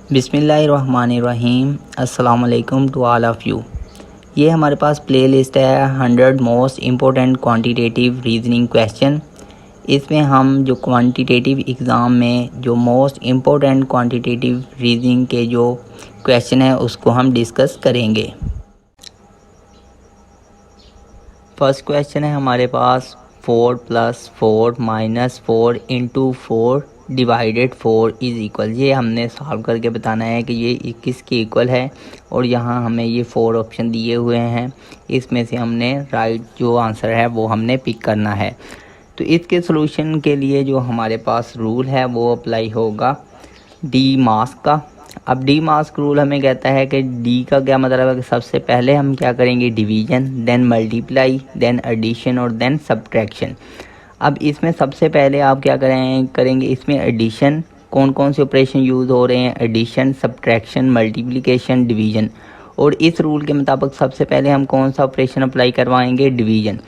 बिस्मिल्लाहिर्रहमानिर्रहीम। अस्सलाम वालेकुम टू ऑल ऑफ़ यू। ये हमारे पास प्ले लिस्ट है 100 most important quantitative reasoning question. इसमें हम जो क्वांटिटेटिव एग्ज़ाम में जो मोस्ट इम्पोर्टेंट क्वांटिटेटिव रीजनिंग के जो क्वेश्चन है उसको हम डिस्कस करेंगे। फर्स्ट क्वेश्चन है हमारे पास 4 + 4 - 4 × 4 डिवाइडेड 4 इज़ इक्वल। ये हमने सॉल्व करके बताना है कि ये किसके इक्वल है और यहाँ हमें ये 4 ऑप्शन दिए हुए हैं। इसमें से हमने राइट जो आंसर है वो हमने पिक करना है। तो इसके सॉल्यूशन के लिए जो हमारे पास रूल है वो अप्लाई होगा डी मास्क का। अब डी मास्क रूल हमें कहता है कि डी का क्या मतलब है कि सबसे पहले हम क्या करेंगे division, then multiply, then addition और देन सब्ट्रैक्शन। अब इसमें सबसे पहले आप क्या करेंगे इसमें एडिशन। कौन कौन से ऑपरेशन यूज़ हो रहे हैं? Addition, subtraction, multiplication, division. और इस रूल के मुताबिक सबसे पहले हम कौन सा ऑपरेशन अप्लाई करवाएंगे? डिवीजन।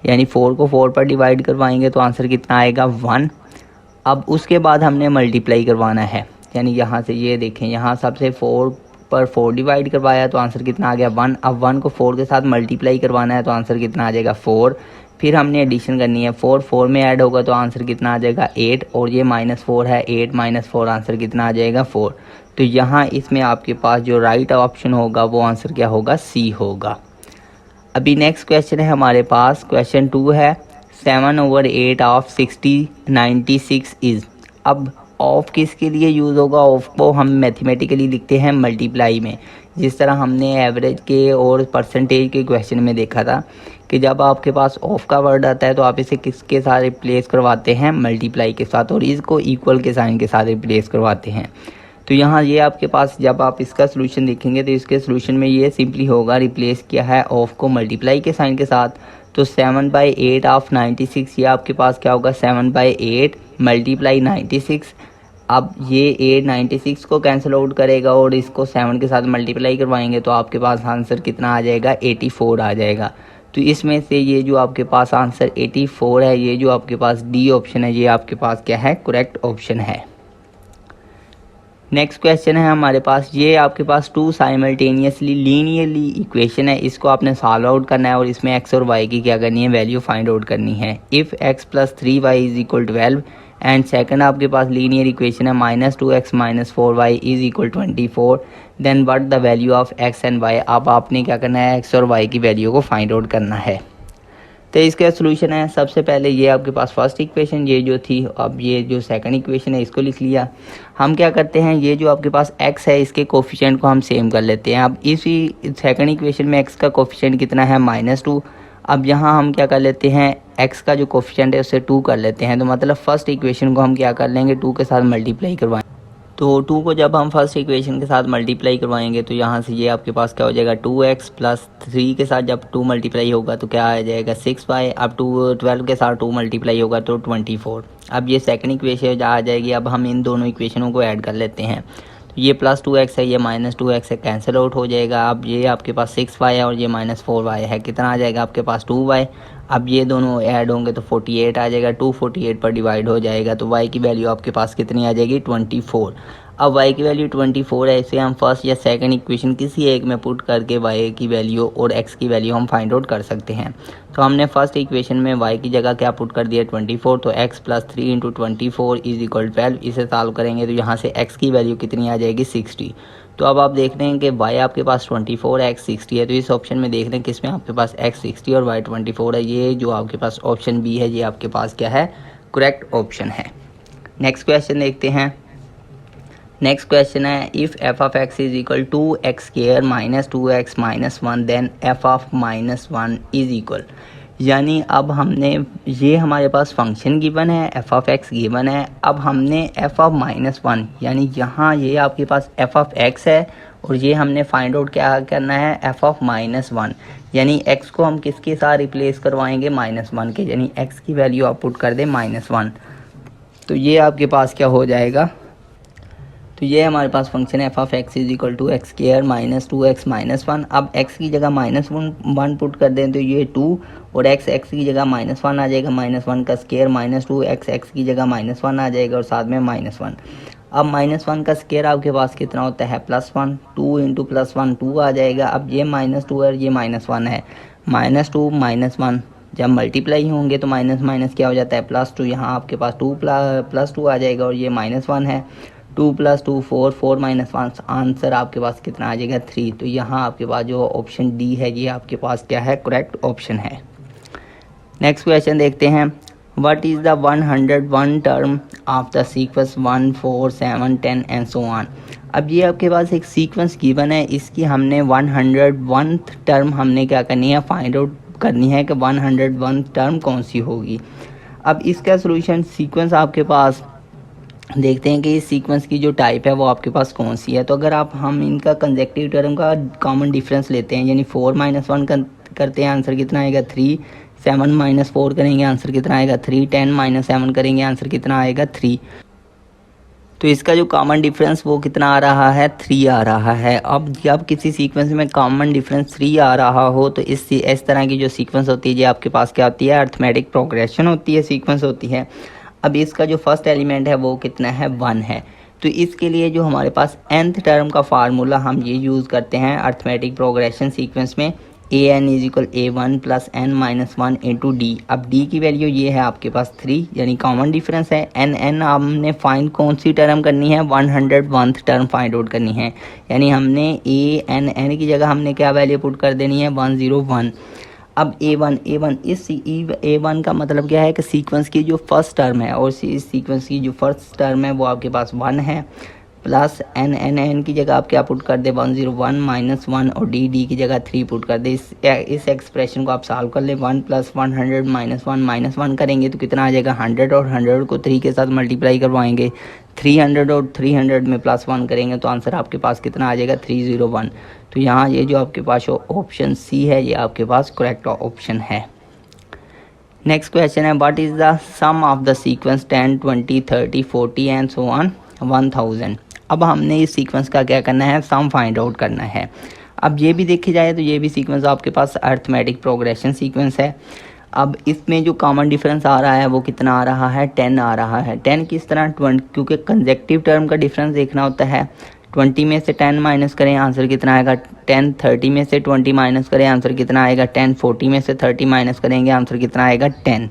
यानी 4 को 4 पर डिवाइड करवाएंगे तो आंसर कितना आएगा? 1। अब उसके बाद हमने मल्टीप्लाई करवाना है, यानी यहाँ से ये देखें, यहाँ सबसे 4 पर 4 डिवाइड करवाया तो आंसर कितना आ गया? 1। अब 1 को 4 के साथ मल्टीप्लाई करवाना है तो आंसर कितना आ जाएगा? 4। फिर हमने एडिशन करनी है, 4 4 में ऐड होगा तो आंसर कितना आ जाएगा? 8। और ये -4 है, 8 - 4 आंसर कितना आ जाएगा? 4। तो यहाँ इसमें आपके पास जो राइट ऑप्शन होगा वो आंसर क्या होगा? सी होगा। अभी नेक्स्ट क्वेश्चन है हमारे पास, क्वेश्चन 2 है 7/8 ऑफ 60 96 इज़। अब ऑफ किसके लिए यूज़ होगा? ऑफ को हम मैथमेटिकली लिखते हैं मल्टीप्लाई में, जिस तरह हमने एवरेज के और परसेंटेज के क्वेश्चन में देखा था कि जब आपके पास ऑफ का वर्ड आता है तो आप इसे किसके साथ रिप्लेस करवाते हैं? मल्टीप्लाई के साथ, और इसको इक्वल के साइन के साथ रिप्लेस करवाते हैं। तो यहाँ ये आपके पास जब आप इसका सोल्यूशन देखेंगे तो इसके सोल्यूशन में ये सिंपली होगा, रिप्लेस किया है ऑफ को मल्टीप्लाई के साइन के साथ। तो 7/8 ऑफ 96 ये आपके पास क्या होगा? 7/8 मल्टीप्लाई 96। अब ये 8 96 को कैंसिल आउट करेगा और इसको 7 के साथ मल्टीप्लाई करवाएंगे तो आपके पास आंसर कितना आ जाएगा? 84 आ जाएगा। तो इसमें से ये जो आपके पास आंसर 84 है, ये जो आपके पास डी ऑप्शन है, ये आपके पास क्या है? करेक्ट ऑप्शन है। नेक्स्ट क्वेश्चन है हमारे पास, ये आपके पास 2 साइमल्टेनियसली लीनियरली इक्वेशन है, इसको आपने सॉल्व आउट करना है और इसमें एक्स और वाई की क्या करनी है? वैल्यू फाइंड आउट करनी है। If x + 3y = 12 and second आपके पास लीनियर इक्वेशन है -2x - 4y = 24, then what the value of x and y। अब आपने क्या करना है? x और y की वैल्यू को फाइंड आउट करना है। तो इसका सलूशन है, सबसे पहले ये आपके पास फर्स्ट इक्वेशन ये जो थी, अब ये जो सेकंड इक्वेशन है इसको लिख लिया। हम क्या करते हैं, ये जो आपके पास x है इसके कोफिशिएंट को हम सेम कर लेते हैं। अब इसी सेकंड इक्वेशन में x का कोफिशिएंट कितना है? -2। अब यहाँ हम क्या कर लेते हैं, x का जो कोफिशिएंट है उससे 2 कर लेते हैं। तो मतलब फर्स्ट इक्वेशन को हम क्या कर लेंगे? 2 के साथ मल्टीप्लाई करवाएंगे। तो 2 को जब हम फर्स्ट इक्वेशन के साथ मल्टीप्लाई करवाएंगे तो यहाँ से ये आपके पास क्या हो जाएगा? 2x + 3 के साथ जब 2 मल्टीप्लाई होगा तो क्या आ जाएगा? 6y। अब 12 के साथ 2 मल्टीप्लाई होगा तो 24। अब ये सेकंड इक्वेशन आ जाएगी। अब हम इन दोनों इक्वेशनों को ऐड कर लेते हैं। तो ये +2x है, ये -2x है, कैंसिल आउट हो जाएगा। अब ये आपके पास 6y है और ये -4y है, कितना आ जाएगा आपके पास? 2y। अब ये दोनों ऐड होंगे तो 48 आ जाएगा, 2 48 पर डिवाइड हो जाएगा तो y की वैल्यू आपके पास कितनी आ जाएगी? 24। अब y की वैल्यू 24 है, इसे हम फर्स्ट या सेकंड इक्वेशन किसी एक में पुट करके y की वैल्यू और x की वैल्यू हम फाइंड आउट कर सकते हैं। तो हमने फर्स्ट इक्वेशन में y की जगह क्या पुट कर दिया? 24। तो x + 3 × 24 = 12। इसे सॉल्व करेंगे तो यहाँ से x की वैल्यू कितनी आ जाएगी? 60। तो अब आप देख रहे हैं कि y आपके पास 24 है, x 60 है। तो इस ऑप्शन में देख रहे हैं किसमें आपके पास x 60 और y 24 है। ये जो आपके पास ऑप्शन बी है ये आपके पास क्या है? करेक्ट ऑप्शन है। नेक्स्ट क्वेश्चन देखते हैं। नेक्स्ट क्वेश्चन है, if f of x = 2x² - 2x - 1 then f of -1 is equal. यानी अब हमने ये हमारे पास फंक्शन गिवन है, f of x गिवन है। अब हमने f of -1 यानी यहाँ ये आपके पास f of x है और ये हमने फाइंड आउट क्या करना है? f of -1। यानी x को हम किसके साथ रिप्लेस करवाएंगे? -1 के, यानी x की वैल्यू आप पुट कर दें -1। तो ये आपके पास क्या हो जाएगा? तो ये हमारे पास फंक्शन है f of x = x² - 2x - 1। अब x की जगह -1 पुट कर दें तो ये 2 और x की जगह -1 आ जाएगा, -1 का स्क्वायर, -2 x की जगह -1 आ जाएगा और साथ में -1। अब -1 का स्क्वायर आपके पास कितना होता है +1, 2 इंटू +1 2 आ जाएगा। अब ये -2 है और ये -1 है, -2 -1 जब मल्टीप्लाई होंगे तो माइनस माइनस क्या हो जाता है +2। यहाँ आपके पास 2 + 2 आ जाएगा और ये -1 है, 2 + 2 4, 4 - 1 आंसर आपके पास कितना आ जाएगा 3। तो यहाँ आपके पास जो ऑप्शन डी है ये आपके पास क्या है करेक्ट ऑप्शन है। नेक्स्ट क्वेश्चन देखते हैं, what is the 101 term of the sequence 1 4 7 10 and so on. अब ये आपके पास एक सीक्वेंस गिवन है, इसकी हमने 101 टर्म हमने क्या करनी है फाइंड आउट करनी है कि 101 टर्म कौन सी होगी। अब इसका सॉल्यूशन सीक्वेंस आपके पास देखते हैं कि इस सीक्वेंस की जो टाइप है वो आपके पास कौन सी है। तो अगर हम इनका कंसेक्टिव टर्म का कॉमन डिफरेंस लेते हैं यानी 4 - 1 करते हैं आंसर कितना आएगा 3, 7 - 4 करेंगे आंसर कितना आएगा 3, 10 - 7 करेंगे आंसर कितना आएगा 3। तो इसका जो कॉमन डिफरेंस वो कितना आ रहा है 3 आ रहा है। अब जब किसी सीक्वेंस में कॉमन डिफरेंस 3 आ रहा हो तो इस तरह की जो सीक्वेंस होती है ये आपके पास क्या होती है अर्थमेटिक प्रोग्रेशन होती है, सीक्वेंस होती है। अब इसका जो फर्स्ट एलिमेंट है वो कितना है 1 है। तो इसके लिए जो हमारे पास nth टर्म का फार्मूला हम ये यूज़ करते हैं अर्थमेटिक प्रोग्रेशन सीक्वेंस में, an = a1 + n - 1 into D. अब d की वैल्यू ये है आपके पास 3 यानी कॉमन डिफरेंस है। n हमने फाइंड कौन सी टर्म करनी है 101th टर्म फाइंड आउट करनी है, यानी हमने n की जगह हमने क्या वैल्यू पुट कर देनी है 101। अब a1 इस a1 का मतलब क्या है कि सीक्वेंस की जो फर्स्ट टर्म है और इस सीक्वेंस की जो फर्स्ट टर्म है वो आपके पास 1 है, प्लस n की जगह आप क्या पुट कर दे 101 - 1 और d की जगह 3 पुट कर दे। इस एक्सप्रेशन को आप सॉल्व कर ले, 1 + 100 - 1 करेंगे तो कितना आ जाएगा 100 और 100 को 3 के साथ मल्टीप्लाई करवाएंगे, 300 और 300 में +1 करेंगे तो आंसर आपके पास कितना आ जाएगा 301। तो यहाँ ये जो आपके पास ऑप्शन सी है ये आपके पास करेक्ट ऑप्शन है। नेक्स्ट क्वेश्चन है, what is the sum of the sequence 10 20 30 40 and so on 1000। अब हमने इस सीक्वेंस का क्या करना है सम फाइंड आउट करना है। अब ये भी देखी जाए तो ये भी सीक्वेंस आपके पास अर्थमेटिक प्रोग्रेशन सीक्वेंस है। अब इसमें जो कॉमन डिफरेंस आ रहा है वो कितना आ रहा है 10 आ रहा है। 10 किस तरह 20, क्योंकि कंसेक्टिव टर्म का डिफरेंस देखना होता है। 20 में से 10 माइनस करें आंसर कितना आएगा 10, 30 में से 20 माइनस करें आंसर कितना आएगा 10, 40 में से 30 माइनस करेंगे आंसर कितना आएगा 10।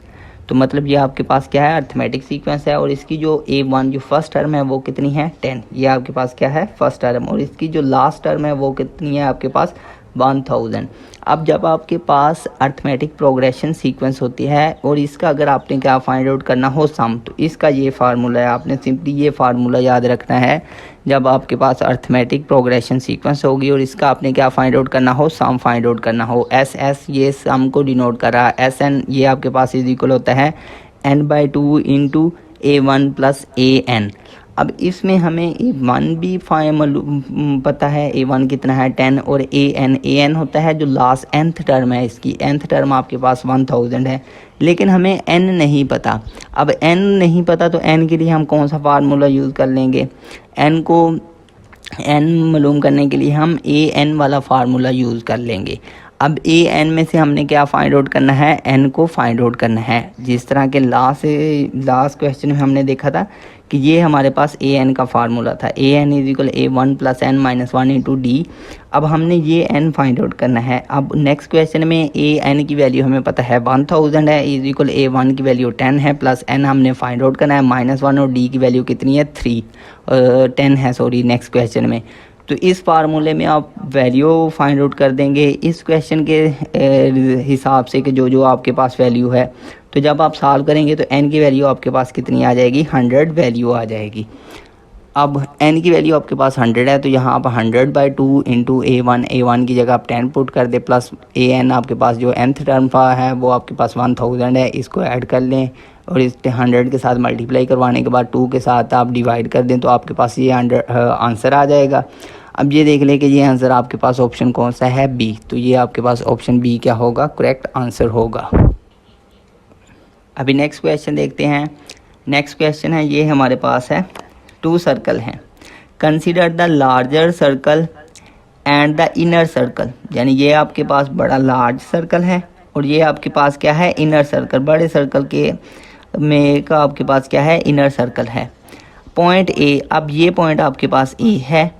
तो मतलब ये आपके पास क्या है अर्थमेटिक सीक्वेंस है और इसकी जो a1 जो फर्स्ट टर्म है वो कितनी है 10, ये आपके पास क्या है फर्स्ट टर्म, और इसकी जो लास्ट टर्म है वो कितनी है आपके पास 1000। अब जब आपके पास अर्थमेटिक प्रोग्रेशन सीक्वेंस होती है और इसका अगर आपने क्या फाइंड आउट करना हो सम, तो इसका ये फार्मूला है, आपने सिंपली ये फार्मूला याद रखना है। जब आपके पास अर्थमेटिक प्रोग्रेशन सीक्वेंस होगी और इसका आपने क्या फाइंड आउट करना हो सम फाइंड आउट करना हो, एस ये सम को डिनोट कर रहा है, SN ये आपके पास इज इक्वल होता है n/2 इंटू a1 + an। अब इसमें हमें a1 भी पता है, a1 कितना है 10 और an होता है जो लास्ट nth टर्म है, इसकी nth टर्म आपके पास 1000 है, लेकिन हमें n नहीं पता। अब n नहीं पता तो n के लिए हम कौन सा फार्मूला यूज़ कर लेंगे, n मालूम करने के लिए हम an वाला फार्मूला यूज़ कर लेंगे। अब an में से हमने क्या फाइंड आउट करना है n को फाइंड आउट करना है। जिस तरह के लास्ट क्वेश्चन में हमने देखा था कि ये हमारे पास an का फार्मूला था, an = a1 + n - 1 into D. अब हमने ये n फाइंड आउट करना है। अब नेक्स्ट क्वेश्चन में an की वैल्यू हमें पता है 1000 है, = a1 की वैल्यू 10 है, प्लस n हमने फाइंड आउट करना है -1 और d की वैल्यू कितनी है 10 है सॉरी नेक्स्ट क्वेश्चन में। तो इस फार्मूले में आप वैल्यू फाइंड आउट कर देंगे इस क्वेश्चन के हिसाब से कि जो आपके पास वैल्यू है। तो जब आप सॉल्व करेंगे तो n की वैल्यू आपके पास कितनी आ जाएगी 100 वैल्यू आ जाएगी। अब n की वैल्यू आपके पास 100 है तो यहाँ आप 100/2 इंटू a1 की जगह आप 10 पुट कर दे, प्लस an आपके पास जो nth टर्म है वो आपके पास 1000 है, इसको ऐड कर लें और इस 100 के साथ मल्टीप्लाई करवाने के बाद 2 के साथ आप डिवाइड कर दें तो आपके पास ये आंसर आ जाएगा। अब ये देख लें कि ये आंसर आपके पास ऑप्शन कौन सा है बी, तो ये आपके पास ऑप्शन बी क्या होगा करेक्ट आंसर होगा। अभी नेक्स्ट क्वेश्चन देखते हैं। नेक्स्ट क्वेश्चन है ये हमारे पास है 2 सर्कल हैं, consider the larger circle and the inner circle, यानी ये आपके पास बड़ा लार्ज सर्कल है और ये आपके पास क्या है इनर सर्कल, बड़े सर्कल के में का आपके पास क्या है इनर सर्कल है। पॉइंट ए, अब ये पॉइंट आपके पास ए है,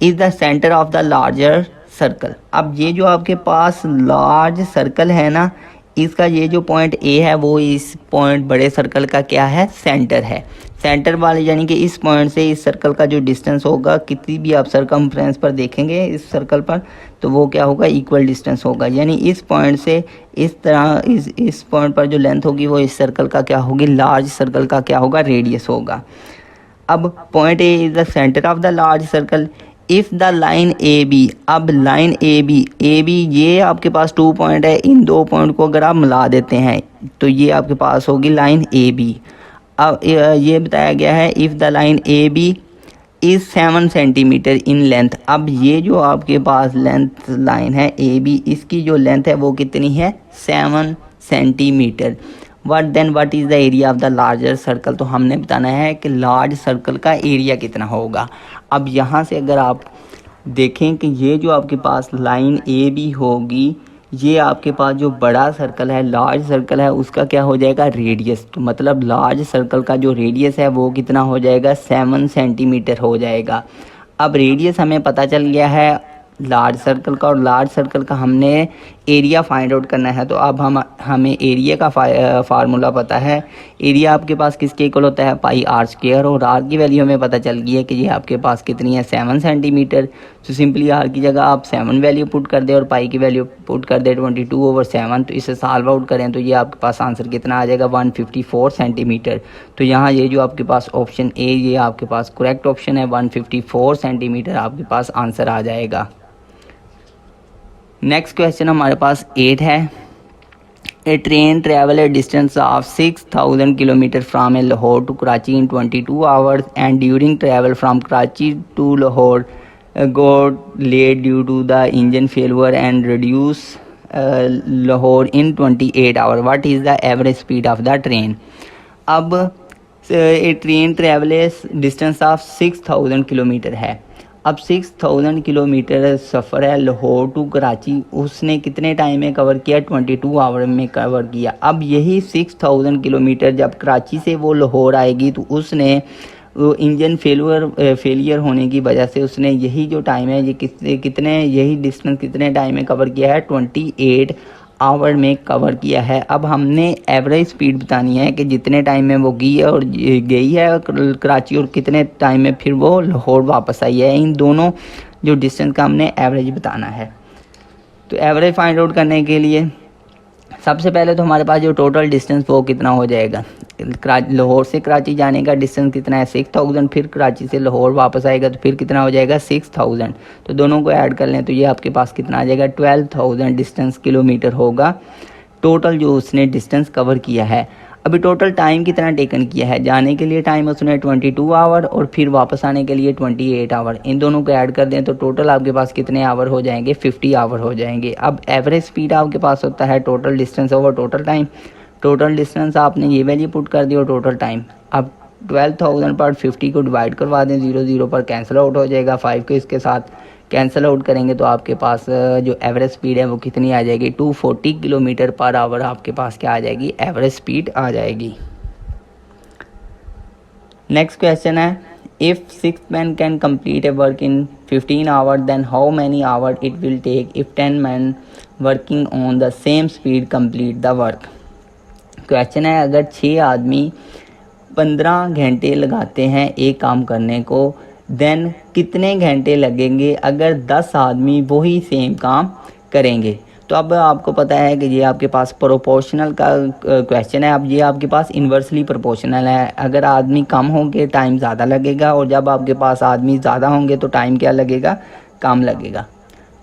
is the centre of the larger circle. अब ये जो आपके पास लार्ज सर्कल है ना, इसका ये जो पॉइंट ए है वो इस पॉइंट बड़े सर्कल का क्या है, सेंटर है। सेंटर वाले यानी कि इस पॉइंट से इस सर्कल का जो डिस्टेंस होगा, कितनी भी आप सरकमफ्रेंस पर देखेंगे इस सर्कल पर, तो वो क्या होगा, इक्वल डिस्टेंस होगा। यानी इस पॉइंट से इस तरह इस पॉइंट पर जो लेंथ होगी वो इस सर्कल का क्या होगी, लार्ज सर्कल का क्या होगा, रेडियस होगा। अब point A is the centre of the large circle. If the line A B, अब लाइन ए बी ये आपके पास 2 पॉइंट है, इन 2 पॉइंट को अगर आप मिला देते हैं तो ये आपके पास होगी लाइन ए बी। अब ये बताया गया है if the line A B is 7 centimetre in length. अब ये जो आपके पास लेंथ लाइन है ए बी, इसकी जो लेंथ है वो कितनी है, 7 centimetre. What is the area of the larger circle, तो हमने बताना है कि लार्ज सर्कल का एरिया कितना होगा। अब यहाँ से अगर आप देखें कि ये जो आपके पास लाइन ए बी होगी, ये आपके पास जो बड़ा सर्कल है, लार्ज सर्कल है, उसका क्या हो जाएगा, रेडियस। तो मतलब लार्ज सर्कल का जो रेडियस है वो कितना हो जाएगा, 7 सेंटीमीटर हो जाएगा। अब रेडियस हमें पता चल गया है लार्ज सर्कल का, और लार्ज सर्कल का हमने एरिया फाइंड आउट करना है। तो अब हमें एरिया का फार्मूला पता है। एरिया आपके पास किसके इक्वल होता है, पाई आर स्क्वायर, और आर की वैल्यू हमें पता चल गई है कि ये आपके पास कितनी है, 7 सेंटीमीटर। तो सिंपली आर की जगह आप 7 वैल्यू पुट कर दें और पाई की वैल्यू पुट कर दें 22/7। तो इसे सॉल्व आउट करें तो ये आपके पास आंसर कितना आ जाएगा, 154 सेंटीमीटर। तो यहाँ ये जो आपके पास ऑप्शन ए, ये आपके पास करेक्ट ऑप्शन है, 154 सेंटीमीटर आपके पास आंसर आ जाएगा। नेक्स्ट क्वेश्चन हमारे पास 8 है। A train travel a distance of 6000 kilometer from a Lahore to Karachi in 22 hours and during travel from Karachi to Lahore got late due to the engine failure and reduce Lahore in 28 hours. What is the average speed of the train? अब a train travel distance of 6000 kilometer है। अब 6000 kilometre सफ़र है Lahore to Karachi, उसने कितने time में cover किया, 22 our में cover किया। अब यही 6000 किलोमीटर जब कराची से वो लाहौर आएगी तो उसने वो इंजन फेलियर होने की वजह से उसने यही जो टाइम है ये कितने यही डिस्टेंस कितने टाइम में कवर किया है, 28 आवर में कवर किया है। अब हमने एवरेज स्पीड बतानी है कि जितने टाइम में वो गई है कराची और कितने टाइम में फिर वो लाहौर वापस आई है। इन दोनों जो डिस्टेंस का हमने एवरेज बताना है। तो एवरेज फाइंड आउट करने के लिए सबसे पहले तो हमारे पास जो टोटल डिस्टेंस वो कितना हो जाएगा, लाहौर से कराची जाने का डिस्टेंस कितना है, 6000, फिर कराची से लाहौर वापस आएगा तो फिर कितना हो जाएगा, 6000। तो दोनों को ऐड कर लें तो ये आपके पास कितना आ जाएगा, 12000 डिस्टेंस किलोमीटर होगा टोटल जो उसने डिस्टेंस कवर किया है। अभी टोटल टाइम कितना टेकन किया है, जाने के लिए टाइम उसने 22 आवर और फिर वापस आने के लिए 28 आवर। इन दोनों को ऐड कर दें तो टोटल आपके पास कितने आवर हो जाएंगे, 50 आवर हो जाएंगे। अब एवरेज स्पीड आपके पास होता है total distance over total time. Total distance आपने ये वैल्यू पुट कर दी और टोटल टाइम। अब 12000 पर 50 को डिवाइड करवा दें, 0 पर कैंसिल आउट हो जाएगा, 5 को इसके साथ कैंसिल आउट करेंगे तो आपके पास जो एवरेज स्पीड है वो कितनी आ जाएगी, 240 किलोमीटर पर आवर आपके पास क्या आ जाएगी, एवरेज स्पीड आ जाएगी। नेक्स्ट क्वेश्चन है, if 6 men can complete a work in 15 hour then how many hour it will take if 10 men working on the same speed complete the work. Question है, अगर 6 आदमी 15 घंटे लगाते हैं एक काम करने को, देन कितने घंटे लगेंगे अगर 10 आदमी वही सेम काम करेंगे। तो अब आपको पता है कि ये आपके पास प्रोपोर्शनल का क्वेश्चन है। अब ये आपके पास इन्वर्सली प्रोपोर्शनल है। अगर आदमी कम होंगे टाइम ज़्यादा लगेगा और जब आपके पास आदमी ज़्यादा होंगे तो टाइम क्या लगेगा, कम लगेगा।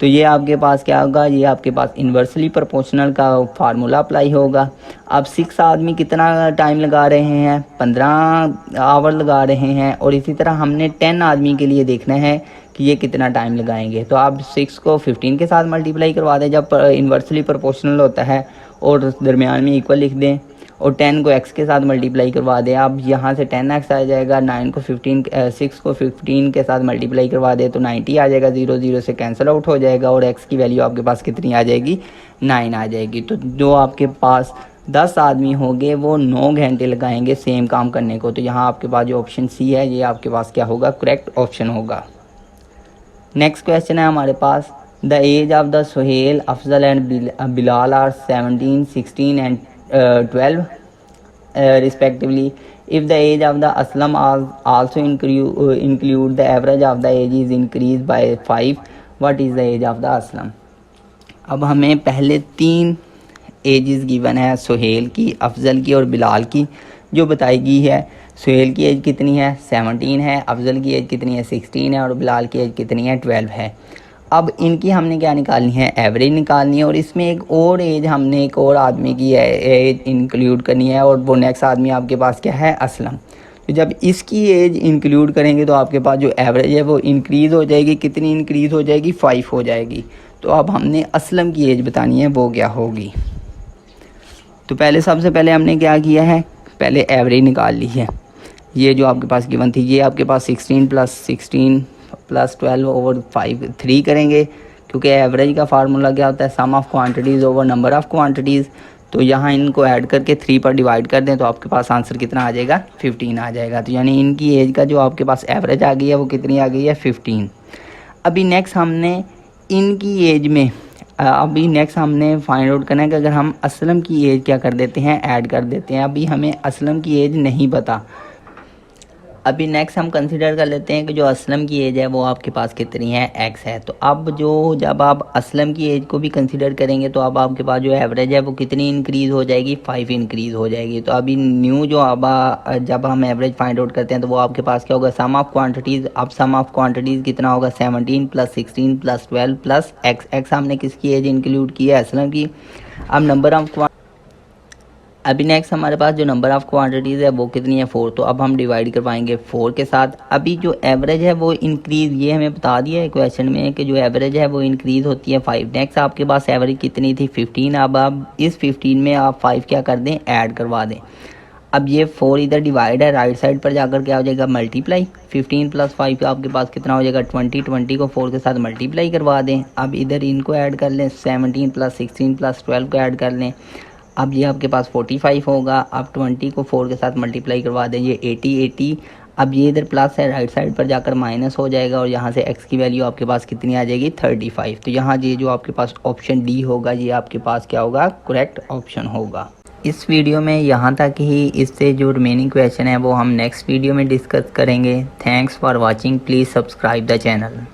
तो ये आपके पास क्या होगा, ये आपके पास इन्वर्सली प्रोपोर्शनल का फार्मूला अप्लाई होगा। अब 6 आदमी कितना टाइम लगा रहे हैं, 15 आवर लगा रहे हैं, और इसी तरह हमने 10 आदमी के लिए देखना है कि ये कितना टाइम लगाएंगे। तो आप 6 को 15 के साथ मल्टीप्लाई करवा दें जब इन्वर्सली प्रोपोर्शनल होता है, और दरमियान में इक्वल लिख दें, और 10 को x के साथ मल्टीप्लाई करवा दें। अब यहाँ से 10x आ जाएगा, 6 को 15 के साथ मल्टीप्लाई करवा दें तो 90 आ जाएगा, 0 से कैंसिल आउट हो जाएगा और x की वैल्यू आपके पास कितनी आ जाएगी, 9 आ जाएगी। तो जो आपके पास 10 आदमी होंगे वो 9 घंटे लगाएंगे सेम काम करने को। तो यहाँ आपके पास जो ऑप्शन सी है ये आपके पास क्या होगा, करेक्ट ऑप्शन होगा। नेक्स्ट क्वेश्चन है हमारे पास, the age of the Suhail, Afzal and Bilal are 17, 16 and 12 respectively. If the age of the Aslam also include the average of the age is increased by 5, what is the age of the Aslam? अब हमें पहले 3 edges given है, सुहेल की, अफजल की और बिलाल की, जो बताई गई है। सुहेल की एज कितनी है, 17 है, अफजल की एज कितनी है, 16 है और बिलाल की एज कितनी है, 12 है। अब इनकी हमने क्या निकालनी है, एवरेज निकालनी है। और इसमें एक और एज हमने एक और आदमी की एज इंक्लूड करनी है और वो नेक्स्ट आदमी आपके पास क्या है, असलम। तो जब इसकी एज इंक्लूड करेंगे तो आपके पास जो एवरेज है वो इंक्रीज़ हो जाएगी। कितनी इंक्रीज़ हो जाएगी, 5 हो जाएगी। तो अब हमने असलम की एज बतानी है, वो क्या होगी। तो पहले सबसे पहले हमने क्या किया है, पहले एवरेज निकाल ली है। ये जो आपके पास गिवन थी, ये आपके पास 16 प्लस 12 ओवर 5 3 करेंगे, क्योंकि एवरेज का फार्मूला क्या होता है, sum of quantities over number of quantities. तो यहाँ इनको ऐड करके 3 पर डिवाइड कर दें तो आपके पास आंसर कितना आ जाएगा, 15 आ जाएगा। तो यानी इनकी एज का जो आपके पास एवरेज आ गई है वो कितनी आ गई है, 15। अभी नेक्स्ट हमने इनकी एज में फाइंड आउट करना है कि अगर हम असलम की एज क्या कर देते हैं, ऐड कर देते हैं। अभी हमें असलम की एज नहीं पता। अभी नेक्स्ट हम कंसीडर कर लेते हैं कि जो असलम की एज है वो आपके पास कितनी है, x है। तो अब जब आप असलम की एज को भी कंसीडर करेंगे तो अब आपके पास जो एवरेज है वो कितनी इंक्रीज़ हो जाएगी, 5 इंक्रीज़ हो जाएगी। तो अभी न्यू जो जब हम एवरेज फाइंड आउट करते हैं तो वो आपके पास क्या होगा, सम ऑफ क्वांटिटीज़। अब सम ऑफ क्वांटिटीज़ कितना होगा, 17 प्लस 16 प्लस 12 प्लस x हमने किसकी एज इंक्लूड की है, असलम की। अब नंबर ऑफ अभी नेक्स्ट हमारे पास जो नंबर ऑफ़ क्वांटिटीज़ है वो कितनी है, 4। तो अब हम डिवाइड करवाएंगे 4 के साथ। अभी जो एवरेज है वो इंक्रीज़, ये हमें बता दिया है क्वेश्चन में कि जो एवरेज है वो इंक्रीज़ होती है 5। नेक्स्ट आपके पास एवरेज कितनी थी, 15। अब आप इस 15 में आप 5 क्या कर दें, ऐड करवा दें। अब ये 4 इधर डिवाइड है, राइट साइड पर जाकर क्या हो जाएगा, मल्टीप्लाई। 15 प्लस 5 आपके पास कितना हो जाएगा, 20 को 4 के साथ मल्टीप्लाई करवा दें। अब इधर इनको ऐड कर लें, 17 प्लस 16 प्लस 12 को ऐड कर लें। अब ये आपके पास 45 होगा। अब 20 को 4 के साथ मल्टीप्लाई करवा दें, ये 80। अब ये इधर प्लस है, राइट साइड पर जाकर माइनस हो जाएगा और यहाँ से x की वैल्यू आपके पास कितनी आ जाएगी, 35। तो यहाँ ये जो आपके पास ऑप्शन डी होगा ये आपके पास क्या होगा, करेक्ट ऑप्शन होगा। इस वीडियो में यहाँ तक ही। इससे जो रिमेनिंग क्वेश्चन है वो हम नेक्स्ट वीडियो में डिस्कस करेंगे। Thanks for watching, please subscribe the channel.